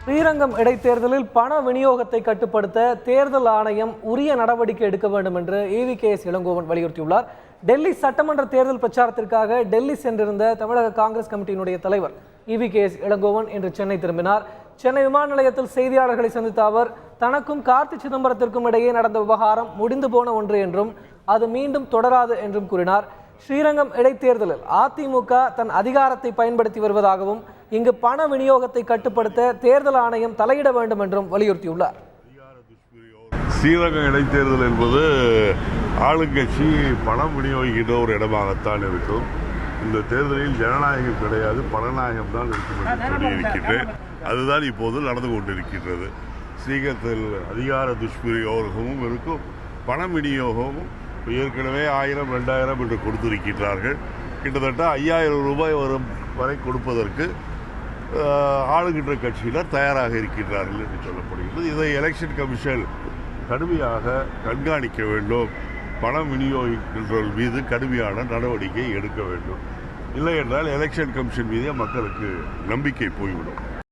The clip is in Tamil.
ஸ்ரீரங்கம் இடைத்தேர்தலில் பண விநியோகத்தை கட்டுப்படுத்த தேர்தல் ஆணையம் உரிய நடவடிக்கை எடுக்க வேண்டும் என்று EVKS இளங்கோவன் வலியுறுத்தியுள்ளார். டெல்லி சட்டமன்ற தேர்தல் பிரச்சாரத்திற்காக டெல்லி சென்றிருந்த தமிழக காங்கிரஸ் கமிட்டியினுடைய தலைவர் EVKS இளங்கோவன் இன்று சென்னை திரும்பினார். சென்னை விமான நிலையத்தில் செய்தியாளர்களை சந்தித்த அவர் தனக்கும் கார்த்தி சிதம்பரத்திற்கும் இடையே நடந்த விவகாரம் முடிந்து போன ஒன்று என்றும் அது மீண்டும் தொடராது என்றும் கூறினார். ஸ்ரீரங்கம் இடைத்தேர்தலில் அதிமுக தன் அதிகாரத்தை பயன்படுத்தி வருவதாகவும் இங்கு பண விநியோகத்தை கட்டுப்படுத்த தேர்தல் ஆணையம் தலையிட வேண்டும் என்றும் வலியுறுத்தியுள்ளார். ஸ்ரீரங்கம் இடைத்தேர்தல் என்பது ஆளுங்கட்சி பணம் விநியோகிக்கின்ற ஒரு இடமாகத்தான் இருக்கும். இந்த தேர்தலில் ஜனநாயகம் கிடையாது, பணநாயகம் தான் இருக்கும் என்று சொல்லியிருக்கின்றேன். அதுதான் இப்போது நடந்து கொண்டிருக்கின்றது. ஸ்ரீரங்கத்தில் அதிகார துஷ்பிரயோகமும் இருக்கும், பண விநியோகமும் ஏற்கனவே 1000, 2000 என்று கொடுத்திருக்கின்றார்கள். கிட்டத்தட்ட 5000 ரூபாய் வரும் வரை கொடுப்பதற்கு ஆளுகின்ற கட்சியினர் தயாராக இருக்கின்றார்கள் என்று சொல்லப்படுகிறது. இதை எலெக்ஷன் கமிஷன் கடுமையாக கண்காணிக்க வேண்டும். பணம் விநியோகிக்கின்றவர்கள் மீது கடுமையான நடவடிக்கை எடுக்க வேண்டும். இல்லை என்றால் எலெக்ஷன் கமிஷன் மீதே மக்களுக்கு நம்பிக்கை போய்விடும்.